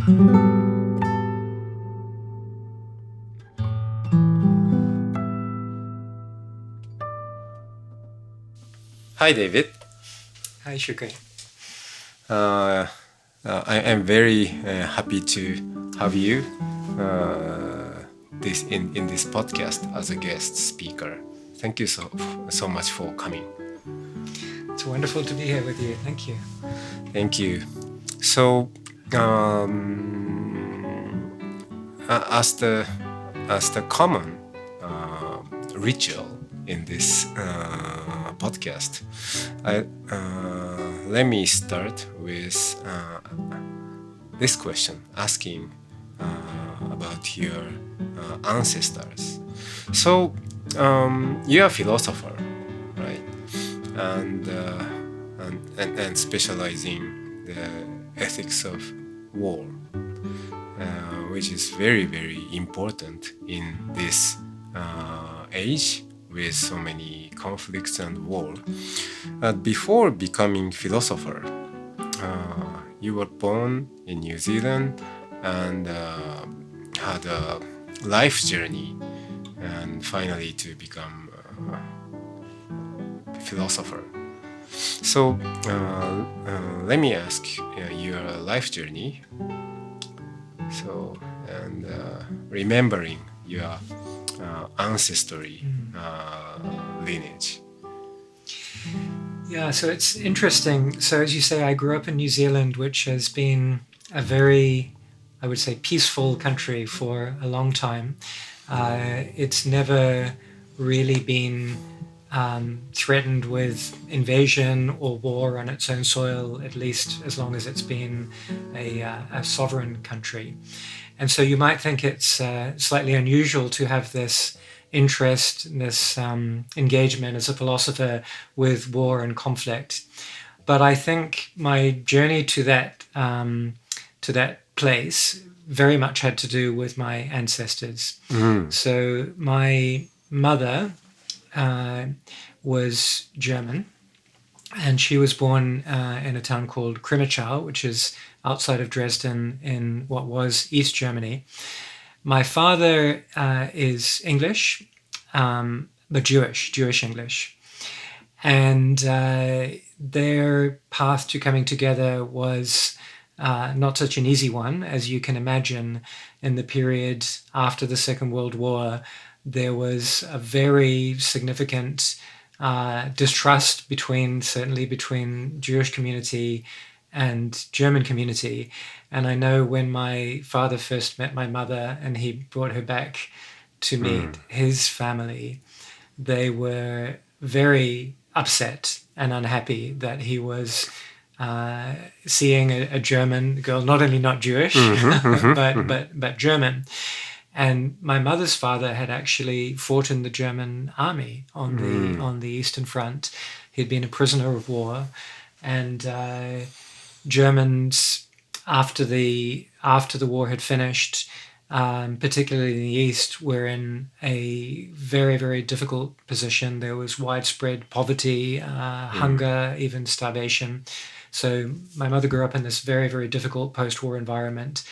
Hi, David. Hi, Shukai. I am very happy to have you in this podcast as a guest speaker. Thank you so much for coming. It's wonderful to be here with you. Thank you. Thank you. So, as the common ritual in this podcast, let me start with this question, asking about your ancestors. So, you're a philosopher, right? And, and specializing the ethics of war, which is very, very important in this age with so many conflicts and war. Before becoming philosopher, you were born in New Zealand and had a life journey, and finally to become a philosopher. So let me ask your life journey. So and remembering your ancestry lineage. Yeah, so it's interesting. So, as you say, I grew up in New Zealand, which has been a very, I would say, peaceful country for a long time. It's never really been threatened with invasion or war on its own soil, at least as long as it's been a sovereign country. And so you might think it's slightly unusual to have this interest, this engagement as a philosopher with war and conflict. But I think my journey to that place very much had to do with my ancestors. So my mother was German, and she was born in a town called Crimmitschau, which is outside of Dresden in what was East Germany. My father is English, but Jewish English. And their path to coming together was not such an easy one. As you can imagine, in the period after the Second World War, there was a very significant distrust certainly between Jewish community and German community. And I know when my father first met my mother and he brought her back to meet his family, they were very upset and unhappy that he was seeing a German girl, not only not Jewish, but German. And my mother's father had actually fought in the German army on the Eastern Front. He'd been a prisoner of war, and Germans, after the war had finished, particularly in the East, were in a very, very difficult position. There was widespread poverty, hunger, even starvation. So my mother grew up in this very, very difficult post-war environment.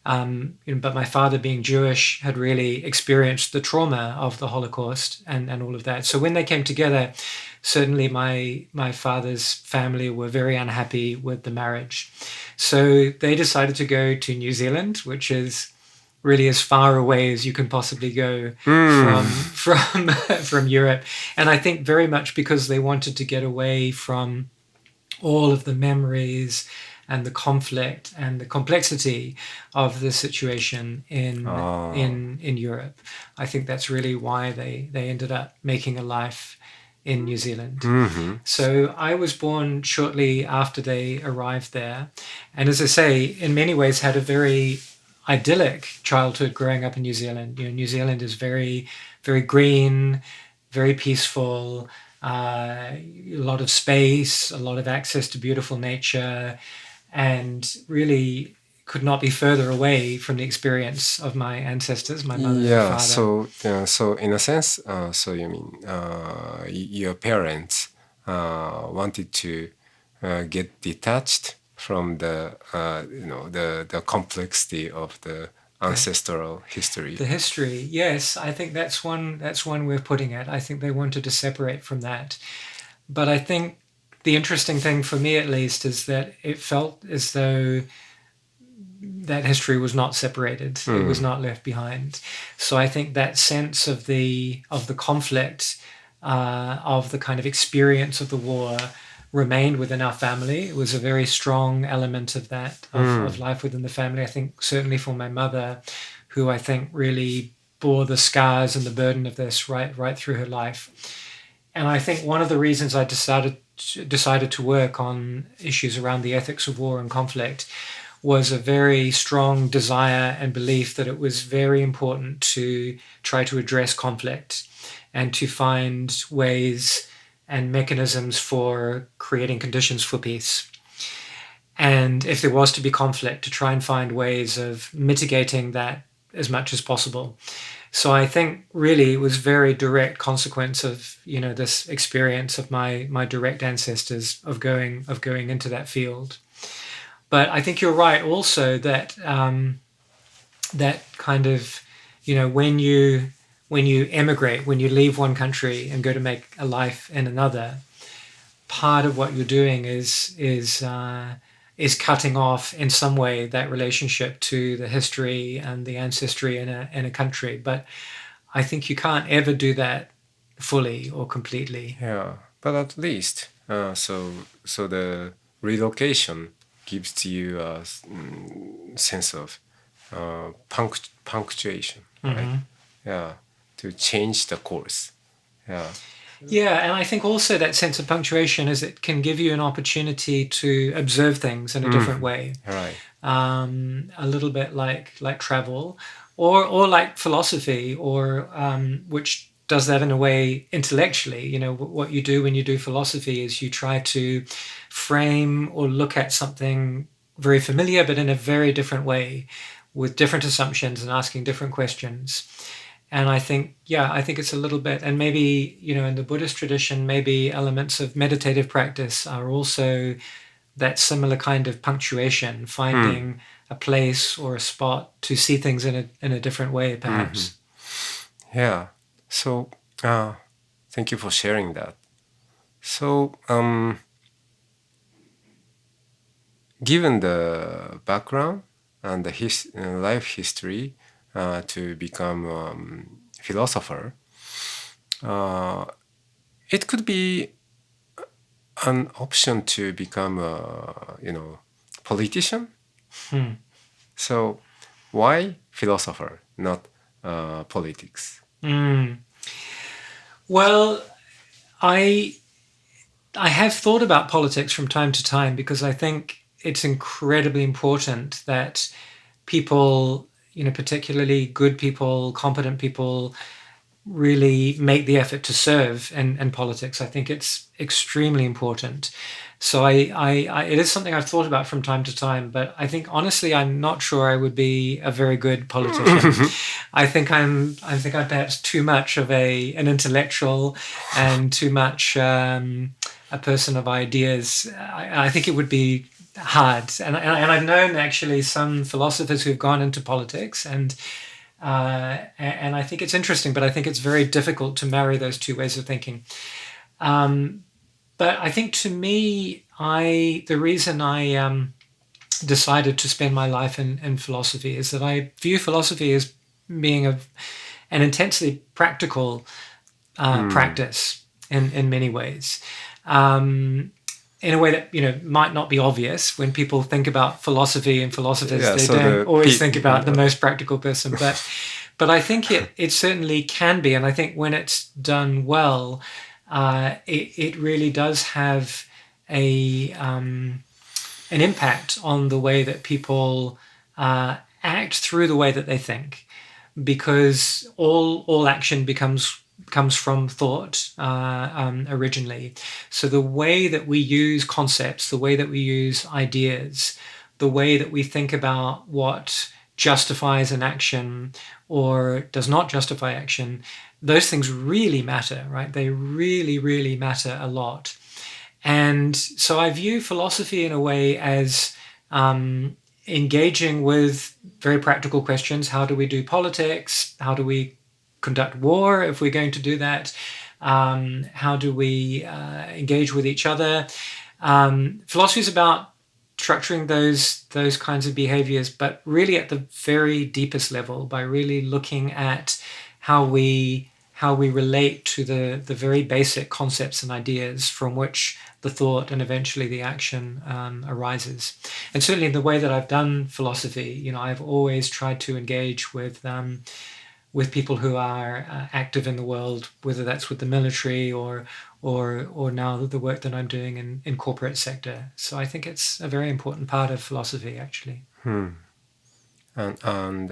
But my father, being Jewish, had really experienced the trauma of the Holocaust and all of that. So when they came together, certainly my father's family were very unhappy with the marriage. So they decided to go to New Zealand, which is really as far away as you can possibly go from Europe. And I think very much because they wanted to get away from all of the memories and the conflict and the complexity of the situation in Europe. I think that's really why they ended up making a life in New Zealand. So I was born shortly after they arrived there. And as I say, in many ways had a very idyllic childhood growing up in New Zealand. New Zealand is very, very green, very peaceful, a lot of space, a lot of access to beautiful nature, and really could not be further away from the experience of my ancestors, my mother and father. So in a sense, so you mean your parents wanted to get detached from the the complexity of the ancestral history. The history, yes, I think that's one way of putting it. I think they wanted to separate from that, but I think the interesting thing for me, at least, is that it felt as though that history was not separated. It was not left behind. So I think that sense of the conflict, of the kind of experience of the war, remained within our family. It was a very strong element of that, of life within the family. I think certainly for my mother, who I think really bore the scars and the burden of this right through her life. And I think one of the reasons I decided to work on issues around the ethics of war and conflict was a very strong desire and belief that it was very important to try to address conflict and to find ways and mechanisms for creating conditions for peace. And if there was to be conflict, to try and find ways of mitigating that as much as possible. So I think really it was very direct consequence of this experience of my direct ancestors of going into that field. But I think you're right also that that kind of when you emigrate, when you leave one country and go to make a life in another, part of what you're doing is cutting off in some way that relationship to the history and the ancestry in a country. But I think you can't ever do that fully or completely. Yeah, but at least so the relocation gives you a sense of punctuation, right? Yeah, to change the course. Yeah. Yeah, and I think also that sense of punctuation is it can give you an opportunity to observe things in a different way. Right. A little bit like travel, or like philosophy, or which does that in a way intellectually. What you do when you do philosophy is you try to frame or look at something very familiar, but in a very different way, with different assumptions and asking different questions. And I think it's a little bit, and maybe, in the Buddhist tradition, maybe elements of meditative practice are also that similar kind of punctuation, finding a place or a spot to see things in a different way, perhaps. Yeah. So, thank you for sharing that. So, given the background and the life history to become philosopher, it could be an option to become a politician. So why philosopher, not politics? Well, I have thought about politics from time to time because I think it's incredibly important that people, particularly good people, competent people, really make the effort to serve in politics. I think it's extremely important. So it is something I've thought about from time to time, but I think honestly, I'm not sure I would be a very good politician. I think I'm perhaps too much of an intellectual and too much a person of ideas. I think it would be hard. And I've known actually some philosophers who've gone into politics and I think it's interesting, but I think it's very difficult to marry those two ways of thinking. But I think to me, the reason I decided to spend my life in philosophy is that I view philosophy as being an intensely practical practice in many ways. In a way that might not be obvious when people think about philosophy and philosophers. They don't always think about the most practical person, but I think it certainly can be, and I think when it's done well, it really does have an impact on the way that people act through the way that they think, because all action comes from thought originally. So the way that we use concepts, the way that we use ideas, the way that we think about what justifies an action or does not justify action, those things really matter, right? They really, really matter a lot. And so I view philosophy in a way as engaging with very practical questions. How do we do politics? How do we conduct war if we're going to do that? How do we engage with each other? Philosophy is about structuring those kinds of behaviors, but really at the very deepest level, by really looking at how we relate to the very basic concepts and ideas from which the thought and eventually the action arises. And certainly in the way that I've done philosophy, I've always tried to engage with people who are active in the world, whether that's with the military or now the work that I'm doing in corporate sector. So I think it's a very important part of philosophy, actually. And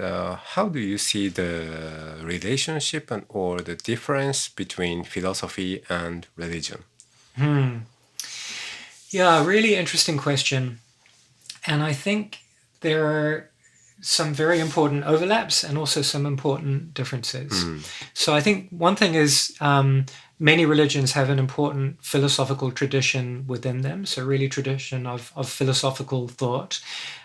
how do you see the relationship or the difference between philosophy and religion? Yeah, really interesting question. And I think there are some very important overlaps and also some important differences. So I think one thing is many religions have an important philosophical tradition within them. So really tradition of philosophical thought.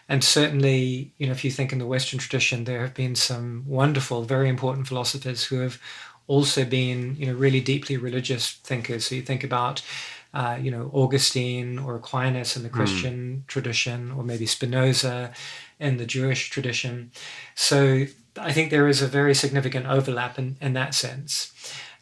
And certainly, if you think in the Western tradition, there have been some wonderful, very important philosophers who have also been, really deeply religious thinkers. So you think about Augustine or Aquinas in the Christian tradition, or maybe Spinoza in the Jewish tradition. So I think there is a very significant overlap in that sense.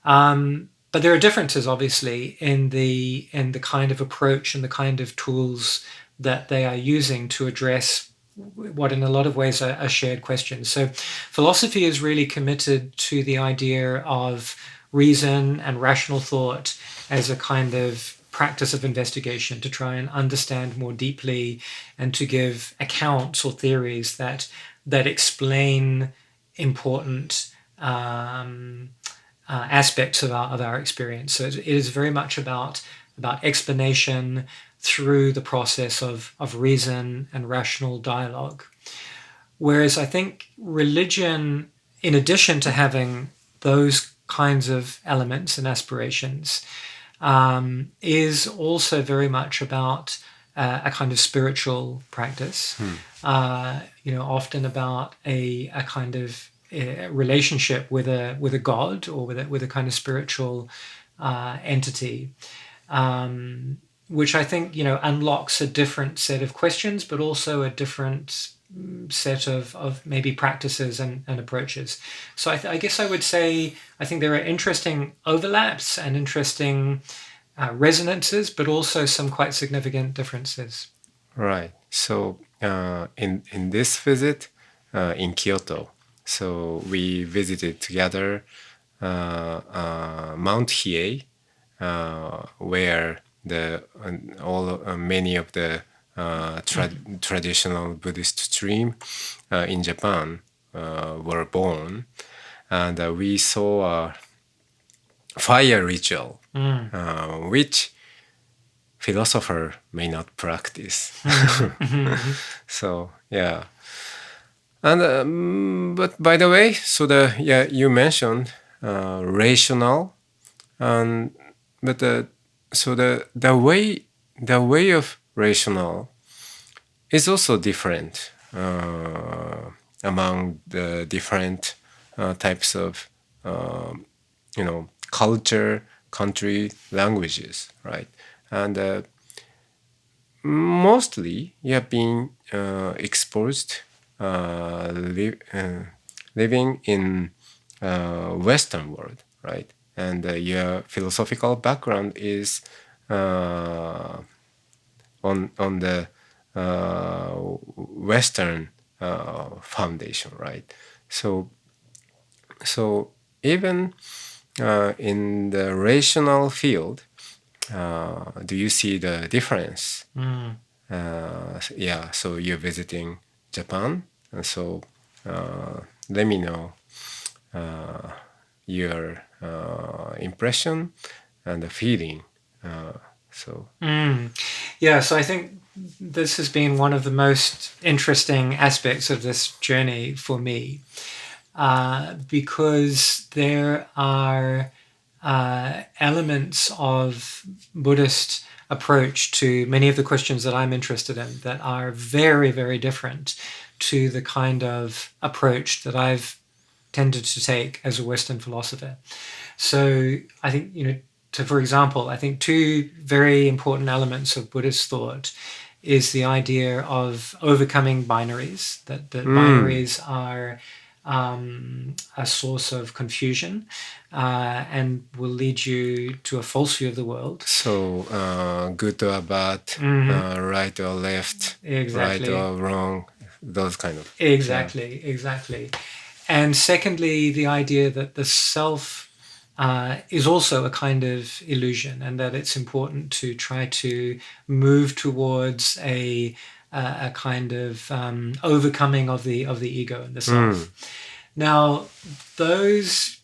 But there are differences, obviously, in the kind of approach and the kind of tools that they are using to address what in a lot of ways are shared questions. So philosophy is really committed to the idea of reason and rational thought as a kind of practice of investigation to try and understand more deeply and to give accounts or theories that explain important aspects of our experience. So it is very much about explanation through the process of reason and rational dialogue. Whereas I think religion, in addition to having those kinds of elements and aspirations, is also very much about a kind of spiritual practice. Often about a kind of relationship with a god or with a kind of spiritual entity, which I think unlocks a different set of questions, but also a different set of maybe practices and approaches. So I guess I would say I think there are interesting overlaps and interesting resonances, but also some quite significant differences. Right. So in this visit in Kyoto, so we visited together Mount Hiei, where many of the traditional Buddhist stream in Japan were born, and we saw a fire ritual, which philosopher may not practice. So yeah, and but by the way, so you mentioned rational, and but the way of rational is also different among the different types of culture, country, languages, right? And mostly you have been exposed living in Western world, right? And your philosophical background is on the Western foundation, right? So even in the rational field, do you see the difference? Yeah, so you're visiting Japan, and so let me know your impression and the feeling. Yeah, so I think this has been one of the most interesting aspects of this journey for me, because there are elements of Buddhist approach to many of the questions that I'm interested in that are very, very different to the kind of approach that I've tended to take as a Western philosopher. So I think, for example, I think two very important elements of Buddhist thought is the idea of overcoming binaries, that binaries are a source of confusion and will lead you to a false view of the world. So good or bad, right or left, Exactly. right or wrong, those kind of. Exactly. And secondly, the idea that the self is also a kind of illusion, and that it's important to try to move towards a kind of overcoming of the ego and the self. Now, those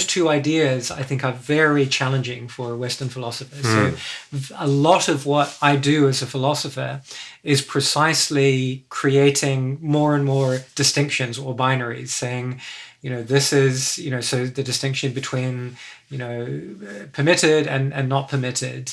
two ideas, I think, are very challenging for Western philosophers. So a lot of what I do as a philosopher is precisely creating more and more distinctions or binaries, saying, this is, so the distinction between, permitted and not permitted,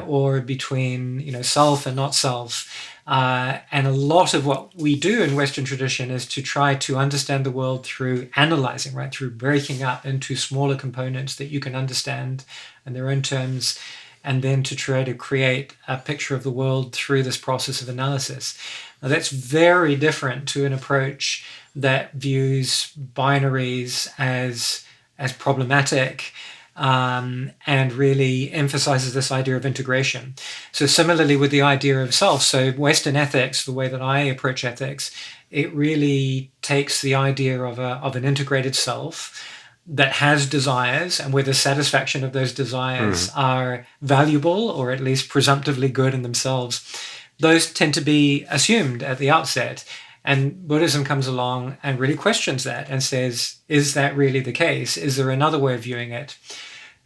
or between, self and not self. And a lot of what we do in Western tradition is to try to understand the world through analyzing, right? Through breaking up into smaller components that you can understand in their own terms, and then to try to create a picture of the world through this process of analysis. Now, that's very different to an approach that views binaries as problematic, and really emphasizes this idea of integration. So similarly with the idea of self, so Western ethics, the way that I approach ethics, it really takes the idea of an integrated self that has desires, and where the satisfaction of those desires are valuable, or at least presumptively good in themselves. Those tend to be assumed at the outset. And Buddhism comes along and really questions that and says, is that really the case? Is there another way of viewing it?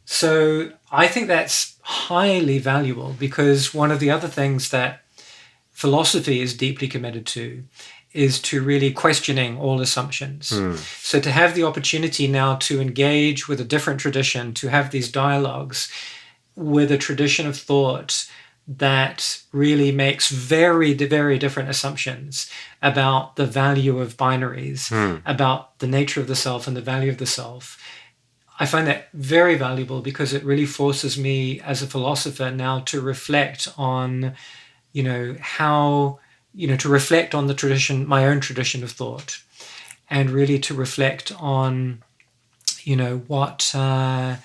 So I think that's highly valuable, because one of the other things that philosophy is deeply committed to is to really questioning all assumptions. So to have the opportunity now to engage with a different tradition, to have these dialogues with a tradition of thought that really makes very, very different assumptions about the value of binaries, about the nature of the self and the value of the self. I find that very valuable, because it really forces me as a philosopher now to reflect on, how, to reflect on the tradition, my own tradition of thought, and really to reflect on, what, how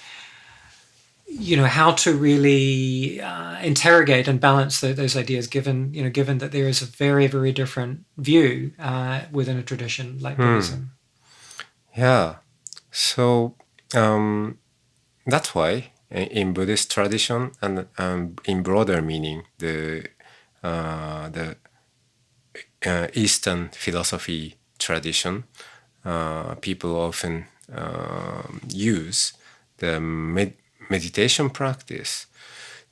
to really interrogate and balance those ideas, given that there is a very, very different view within a tradition like Buddhism. Yeah. So that's why in Buddhist tradition and in broader meaning, the Eastern philosophy tradition, people often use the meditation practice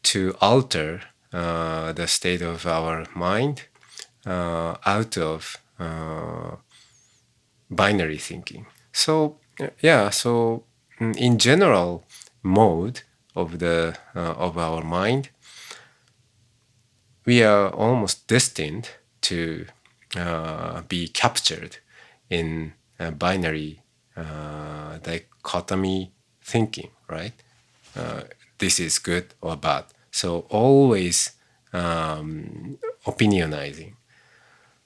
to alter the state of our mind out of binary thinking. So in general mode of of our mind, we are almost destined to be captured in binary dichotomy thinking, right? This is good or bad. So always opinionizing.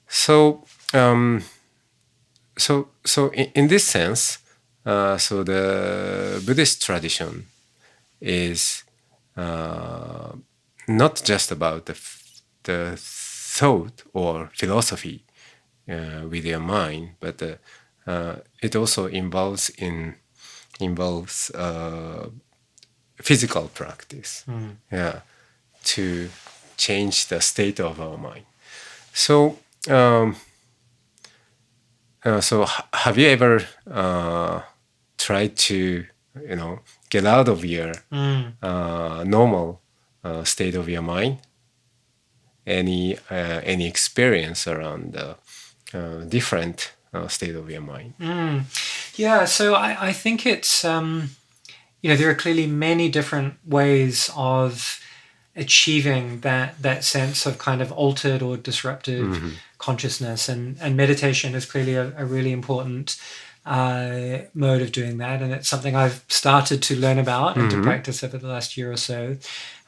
So in this sense, so the Buddhist tradition is not just about the thought or philosophy with your mind, but it also involves physical practice, to change the state of our mind. So have you ever tried to get out of your normal state of your mind? Any experience around the different state of your mind? Yeah, so I think it's there are clearly many different ways of achieving that sense of kind of altered or disruptive consciousness. And meditation is clearly a really important mode of doing that, and it's something I've started to learn about and to practice over the last year or so.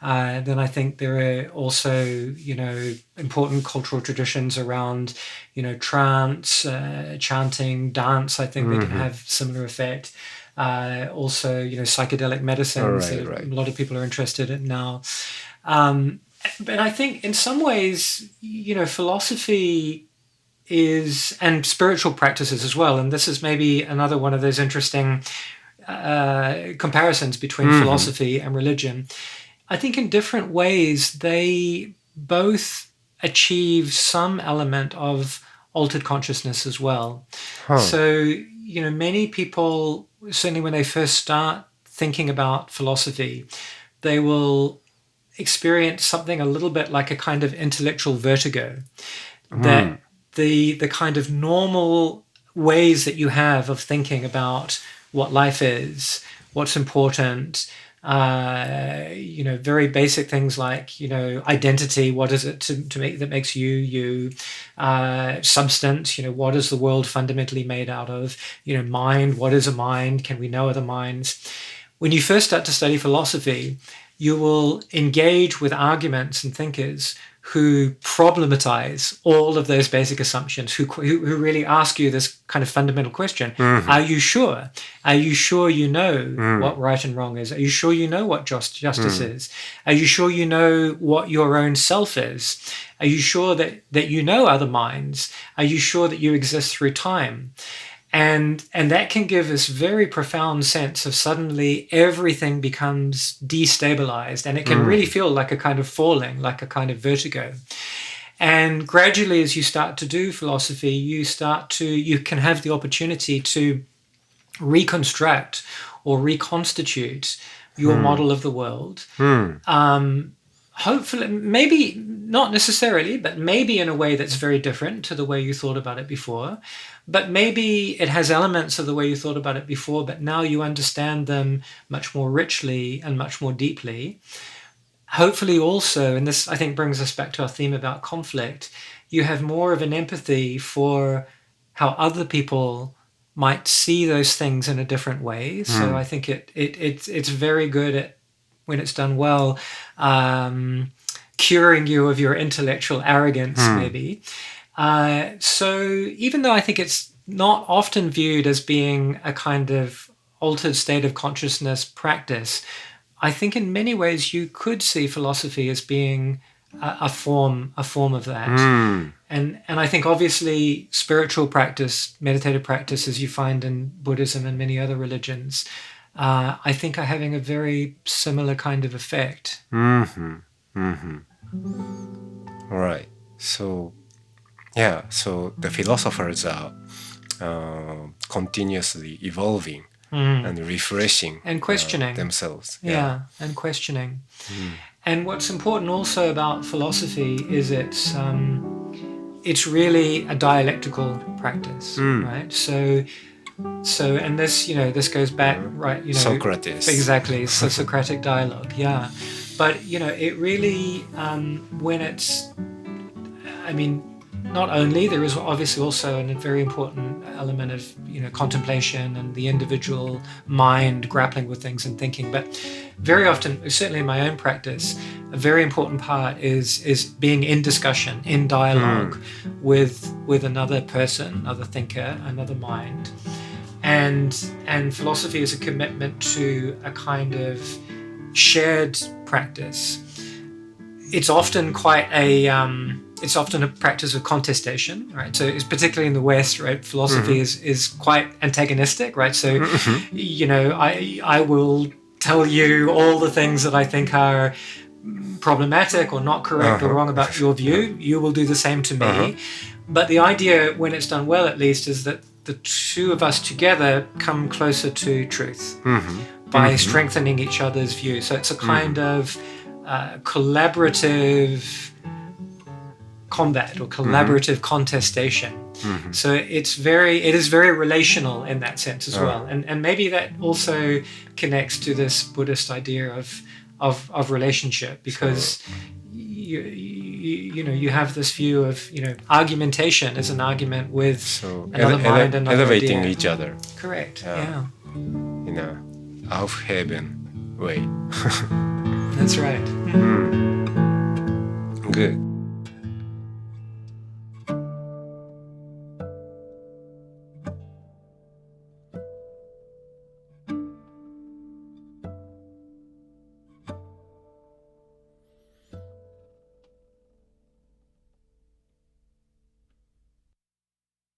Then I think there are also, important cultural traditions around, trance, chanting, dance. I think they can have similar effect. Also, psychedelic medicines that a lot of people are interested in now. But I think in some ways, philosophy is, and spiritual practices as well, and this is maybe another one of those interesting comparisons between philosophy and religion. I think in different ways they both achieve some element of altered consciousness as well. So, many people, certainly when they first start thinking about philosophy, they will experience something a little bit like a kind of intellectual vertigo, that the kind of normal ways that you have of thinking about what life is, what's important, very basic things like, identity, what is it to make that makes you, substance, what is the world fundamentally made out of, mind, what is a mind, can we know other minds? When you first start to study philosophy, you will engage with arguments and thinkers who problematize all of those basic assumptions, who really ask you this kind of fundamental question. Are you sure? Are you sure you know what right and wrong is? Are you sure you know what justice is? Are you sure you know what your own self is? Are you sure that you know other minds? Are you sure that you exist through time? And that can give this very profound sense of suddenly everything becomes destabilized, and it can really feel like a kind of falling, like a kind of vertigo. And gradually, as you start to do philosophy, you can have the opportunity to reconstruct or reconstitute your model of the world. Hopefully, maybe not necessarily, but maybe in a way that's very different to the way you thought about it before. But maybe it has elements of the way you thought about it before, but now you understand them much more richly and much more deeply. Hopefully also, and this I think brings us back to our theme about conflict, you have more of an empathy for how other people might see those things in a different way. So I think it's very good at, when it's done well, curing you of your intellectual arrogance, maybe. So even though I think it's not often viewed as being a kind of altered state of consciousness practice, I think in many ways you could see philosophy as being a form of that. And I think obviously spiritual practice, meditative practice, as you find in Buddhism and many other religions, I think are having a very similar kind of effect. All right. So, yeah, so the philosophers are continuously evolving and refreshing and questioning themselves. And questioning. And what's important also about philosophy is it's really a dialectical practice, right? So and this goes back, right? Socrates. Exactly. So Socratic dialogue, yeah. But it really when it's, I mean, not only, there is obviously also a very important element of contemplation and the individual mind grappling with things and thinking, but very often, certainly in my own practice, a very important part is being in discussion, in dialogue with another person, another thinker, another mind. And philosophy is a commitment to a kind of shared practice. It's often quite it's often a practice of contestation, right? So it's particularly in the West, right? Philosophy is quite antagonistic, right? So, I will tell you all the things that I think are problematic or not correct or wrong about your view. You will do the same to me. But the idea, when it's done well at least, is that the two of us together come closer to truth by strengthening each other's view. So it's a kind of collaborative combat or collaborative contestation. So it is very relational in that sense as well. And maybe that also connects to this Buddhist idea of relationship, because you have this view of argumentation is an argument with another mind, another elevating idea. each other. Correct. Yeah. In a Aufheben way. That's right. Good.